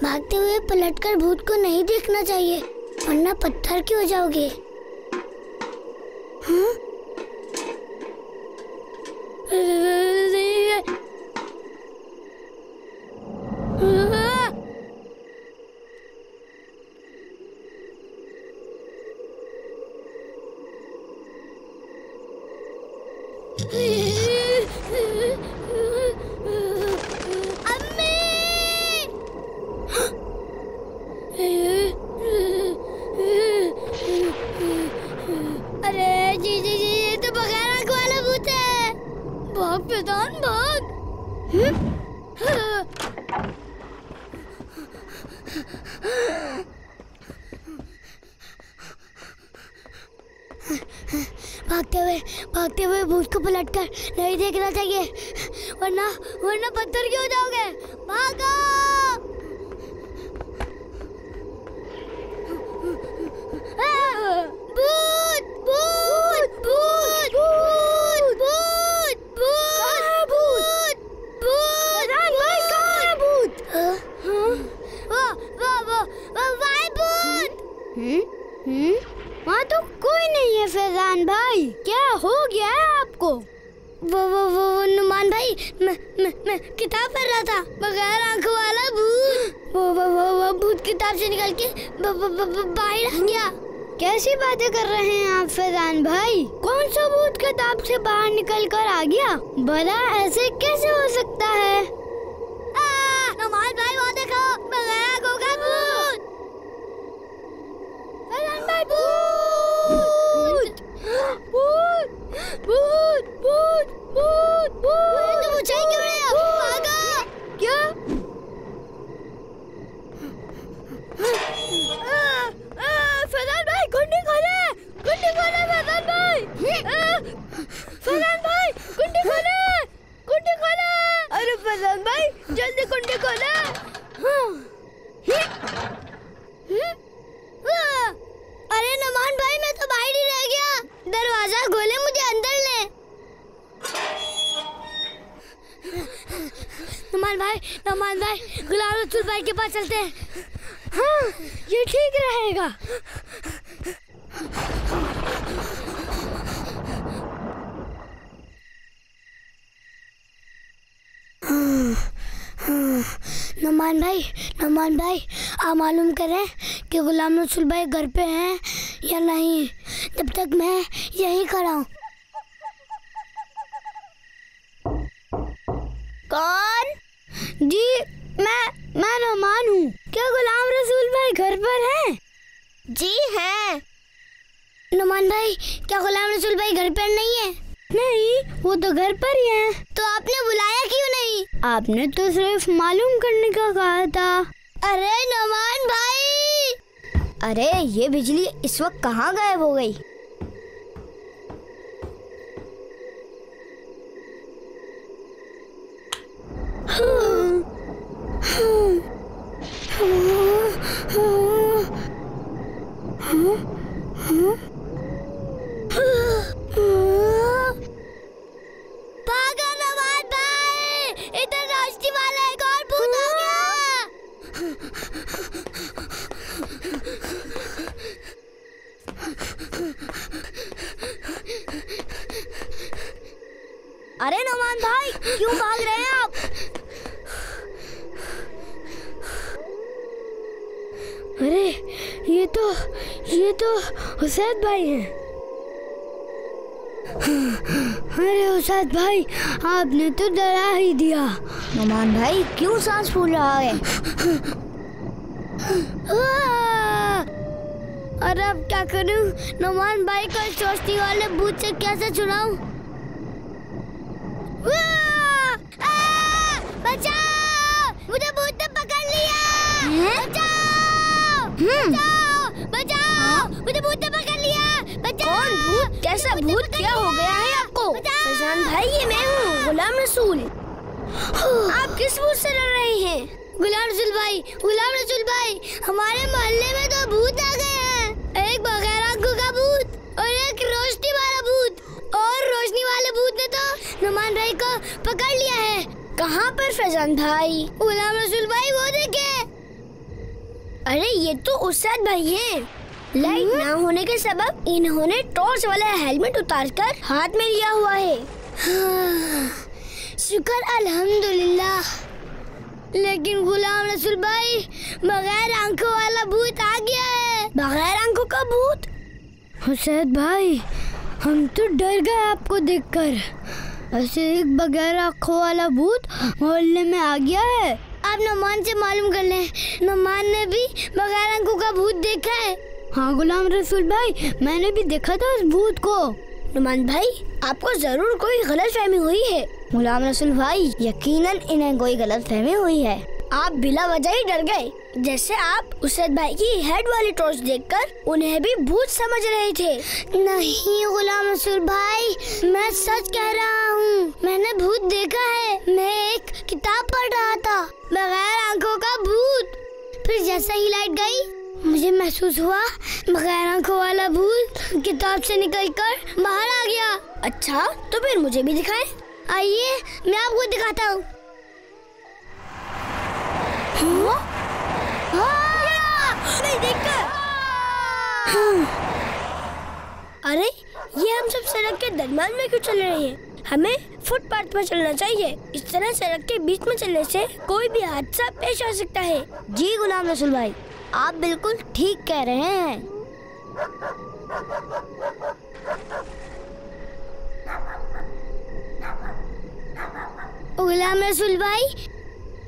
भागते हुए पलटकर भूत को नहीं देखना चाहिए, वरना पत्थर के हो जाओगे। हाँ? अरे जी जी जी, ये तो बगैर आंख वाला भूत है। भाग फैजान भाग। भागते हुए भूत को पलटकर नहीं देखना चाहिए, वरना पत्थर के हो जाओगे। भागो। भूत भूत भूत भूत भूत भूत भूत भूत भाई कहाँ है भूत? वहाँ तो कोई नहीं है फैजान भाई, क्या हो गया है आपको? वो नुमान भाई, मैं किताब पढ़ रहा था, बगैर आंखों वाला भूत। वो भूत किताब से निकल के बाहर आ गया। कैसी बातें कर रहे हैं आप फैजान भाई? कौन सा भूत किताब से बाहर निकल कर आ गया? भला ऐसे कैसे हो सकता है? नुमान भाई वो देखो, बगैर आंखों का भूत। फैजान भाई भूत भूत भूत भूत भूत भूत। तुम ऊंचाई क्यों रहे हो? भागो। क्या? फैजान भाई कुंडी खोले, कुंडी खोले फैजान भाई। फैजान भाई कुंडी खोले, कुंडी खोले। अरे फैजान भाई जल्दी कुंडी खोले। अरे नुमान भाई मैं तो बाहर ही रह गया, दरवाजा खोले, मुझे अंदर ले। नुमान भाई गुलाम रसूल भाई के पास चलते हैं। हाँ ये ठीक रहेगा। नुमान भाई आप मालूम करें कि गुलाम रसूल भाई घर पे हैं या नहीं, जब तक मैं यहीं खड़ा हूँ। कौन? जी मैं नुमान हूँ। क्या गुलाम रसूल भाई घर पर हैं? जी हैं। नुमान भाई क्या गुलाम रसूल भाई घर पर नहीं है? नहीं, वो तो घर पर ही हैं। तो आपने बुलाया क्यों नहीं? आपने तो सिर्फ मालूम करने का कहा था। अरे नुमान भाई! अरे ये बिजली इस वक्त कहाँ गायब हो गई? अरे नुमान भाई क्यों भाग रहे हैं आप? अरे ये तो हुसैन भाई हैं। अरे हुसैन भाई आपने तो डरा ही दिया। नुमान भाई क्यों सांस फूल रहा है? अरे अब क्या करूं? नुमान भाई को इस रोशनी वाले भूत से कैसे छुड़ाऊं? बचाओ! मुझे भूत ने पकड़ लिया! बचाओ! बचाओ! मुझे भूत ने पकड़ लिया! बचाओ! कौन भूत? कैसा भूत? क्या हो गया है आपको? फैजान भाई ये मैं हूँ, गुलाम रसूल। आप किस भूत से डर रहे हैं? गुलाम रसूल भाई, हमारे मोहल्ले में दो भूत आ गए हैं। एक बगैर आंखों का भूत और एक रोशनी वाला भूत। और रोशनी वाले भूत ने तो नुमान भाई को पकड़ लिया है। कहाँ पर फैजान भाई? गुलाम रसूल भाई वो देखे। अरे ये तो उस्ताद भाई हैं। लाइट ना होने के सबब इन्होंने टॉर्च वाला हेलमेट उतारकर हाथ में लिया हुआ है। शुक्र अल्हम्दुलिल्लाह। लेकिन गुलाम रसूल भाई, बगैर आंखों वाला भूत आ गया है। बगैर आंखों का भूत? हुसैन भाई, हम तो डर गए आपको देखकर। ऐसे एक बगैर आंखों वाला भूत मोहल्ले में आ गया है। आप नुमान से मालूम कर लें, नुमान ने भी बगैर आंखों का भूत देखा है। हाँ गुलाम रसूल भाई, मैंने भी देखा था उस भूत को। नुमान भाई, आपको जरूर कोई गलतफहमी हुई है। गुलाम रसूल भाई, यकीनन इन्हें कोई गलतफहमी हुई है। आप बिला वजह ही डर गए, जैसे आप उस्ताद भाई की हेड वाली टॉर्च देखकर उन्हें भी भूत समझ रहे थे। नहीं गुलाम रसूल भाई, मैं सच कह रहा हूँ, मैंने भूत देखा है। मैं एक किताब पढ़ रहा था, बगैर आंखों का भूत। फिर जैसे ही लाइट गई, मुझे महसूस हुआ बगैर आंखों वाला भूत किताब से निकलकर बाहर आ गया। अच्छा, तो फिर मुझे भी दिखाएं। आइए, मैं आपको दिखाता हूँ। अरे, ये हम सब सड़क के दरम्यान में क्यों चल रहे हैं? हमें फुटपाथ पर चलना चाहिए। इस तरह सड़क के बीच में चलने से कोई भी हादसा पेश आ सकता है। जी गुलाम रसूल भाई, आप बिल्कुल ठीक कह रहे हैं। गुलाम रसूल भाई,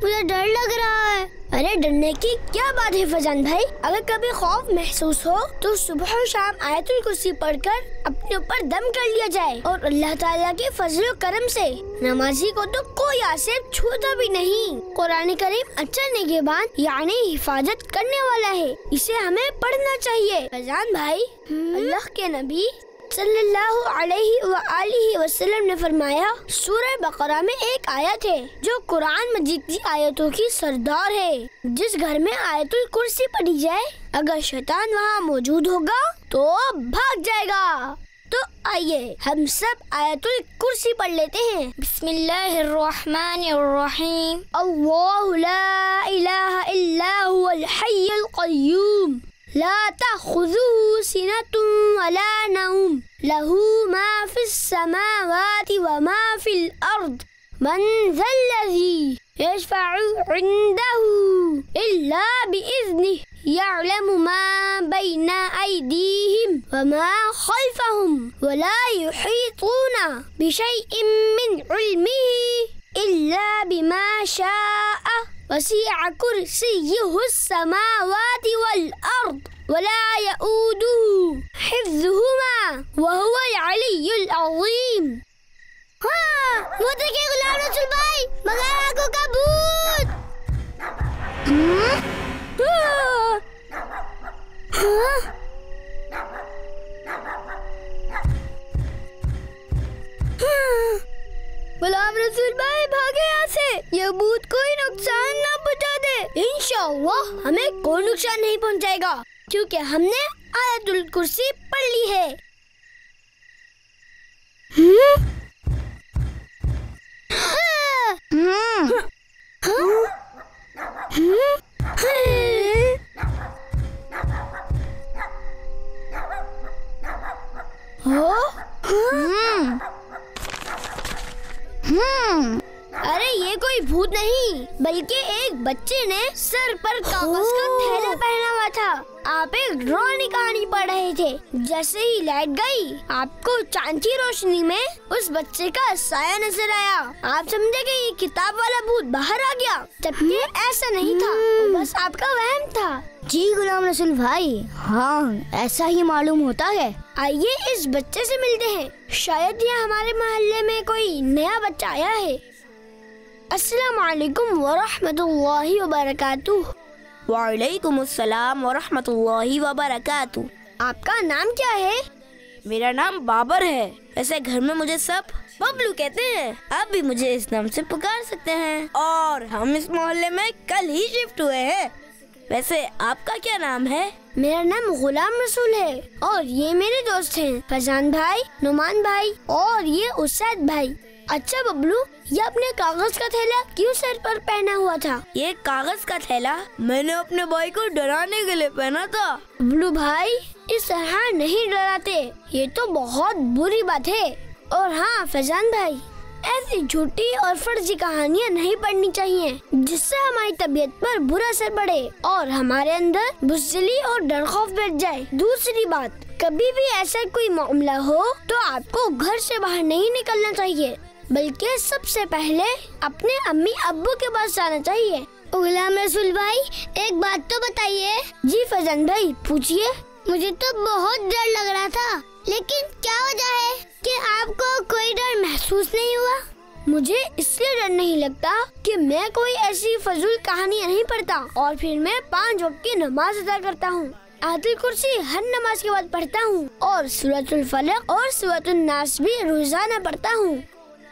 मुझे डर लग रहा है। अरे डरने की क्या बात है फजान भाई, अगर कभी खौफ महसूस हो तो सुबह और शाम आयतुल कुर्सी पढ़कर अपने ऊपर दम कर लिया जाए, और अल्लाह ताला के फजल और करम से नमाजी को तो कोई आसिफ छूता भी नहीं। कुरान करीम अच्छा निगहबान यानी हिफाजत करने वाला है, इसे हमें पढ़ना चाहिए। फजान भाई, अल्लाह के नबी सल्लल्लाहु अलैहि व आलिहि वसल्लम ने फरमाया, सूरह बकरा में एक आयत है जो कुरान मजीद की आयतों की सरदार है। जिस घर में आयतुल कुर्सी पढ़ी जाए, अगर शैतान वहाँ मौजूद होगा तो भाग जाएगा। तो आइए हम सब आयतुल कुर्सी पढ़ लेते हैं। बिस्मिल्लाहिर्रहमानिर्रहीम। अल्लाहु ला इलाहा इल्ला हुवल हय्युल क़य्यूम ला तअख़ुज़ुहु सिनतुन वला नौम लहू मा फिस समावाति व मा फिल अर्द मन ज़ल्लज़ी यशफ़अु इंदहु इल्ला बिइज़्निहि यअलमु मा बैना अयदीहिम व मा ख़ल्फ़हुम व ला युहीतूना बिशैइन मिन इल्मिहि इल्ला बिमा शाअ वसिअ कुर्सियुहुस समावाति वल अर्द वला यऊदुहु हिफ्ज़ुहुमा वहुवल अलिय्युल अज़ीम। हाँ, वो देखिए गुलाम रसूल भाई, बगैर आंखों का भूत। गुलाम रसूल भाई, भागे यहाँ से, ये भूत कोई नुकसान ना पहुँचा दे। इंशाअल्लाह हमें कोई नुकसान नहीं पहुँचाएगा, क्योंकि हमने आयतुल कुर्सी पढ़ ली है। अरे ये कोई भूत नहीं, बल्कि एक बच्चे ने सर पर कागज का थैला पहना हुआ था। आप एक ड्राइंग कहानी पढ़ रहे थे, जैसे ही लाइट गई, आपको चांद की रोशनी में उस बच्चे का साया नजर आया। आप समझे कि ये किताब वाला भूत बाहर आ गया, जबकि ऐसा नहीं था, बस आपका वहम था। जी गुलाम रसूल भाई, हाँ ऐसा ही मालूम होता है। आइए इस बच्चे से मिलते हैं, शायद ये हमारे मोहल्ले में कोई नया बच्चा आया है। अस्सलाम वालेकुम व रहमतुल्लाहि व बरकातुहू। वालेकुम अस्सलाम व रहमतुल्लाहि व बरकातुहू। आपका नाम क्या है? मेरा नाम बाबर है, वैसे घर में मुझे सब बबलू कहते हैं। आप भी मुझे इस नाम से पुकार सकते हैं, और हम इस मोहल्ले में कल ही शिफ्ट हुए हैं। वैसे आपका क्या नाम है? मेरा नाम गुलाम रसूल है, और ये मेरे दोस्त हैं फजान भाई, नुमान भाई और ये उस्ताद भाई। अच्छा बबलू, ये अपने कागज का थैला क्यों सर पर पहना हुआ था? ये कागज का थैला मैंने अपने भाई को डराने के लिए पहना था। बबलू भाई, इस तरह नहीं डराते, ये तो बहुत बुरी बात है। और हाँ फैजान भाई, ऐसी झूठी और फर्जी कहानियाँ नहीं पढ़नी चाहिए जिससे हमारी तबीयत पर बुरा असर पड़े और हमारे अंदर बुज़दिली और डर खौफ बैठ जाए। दूसरी बात, कभी भी ऐसा कोई मामला हो तो आपको घर से बाहर नहीं निकलना चाहिए, बल्कि सबसे पहले अपने अम्मी अब्बू के पास जाना चाहिए। गुलाम रसूल भाई, एक बात तो बताइए। जी फैजान भाई, पूछिए। मुझे तो बहुत डर लग रहा था, लेकिन क्या वजह है कि आपको कोई डर महसूस नहीं हुआ? मुझे इसलिए डर नहीं लगता कि मैं कोई ऐसी फजूल कहानियाँ नहीं पढ़ता और फिर मैं 5 वक्त की नमाज अदा करता हूँ। आयतुल कुर्सी हर नमाज के बाद पढ़ता हूँ और सूरतुल फलक और सूरतुल नास भी रोजाना पढ़ता हूँ।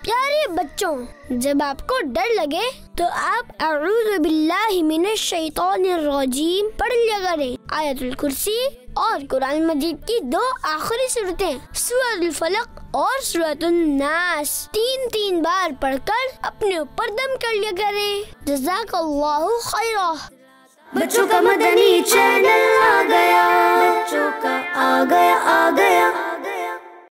प्यारे बच्चों, जब आपको डर लगे तो आप अऊज़ु बिल्लाहि मिनश शैतानिर रजीम पढ़ लिया करें। आयतुल कुर्सी और कुरान मजीद की 2 आखिरी सूरतें सूरतुल फलक और सूरतुल नास 3-3 बार पढ़कर अपने ऊपर दम कर लिया करें। जज़ाकल्लाहु खैरा। बच्चों का मदनी चैनल आ गया, बच्चों का आ गया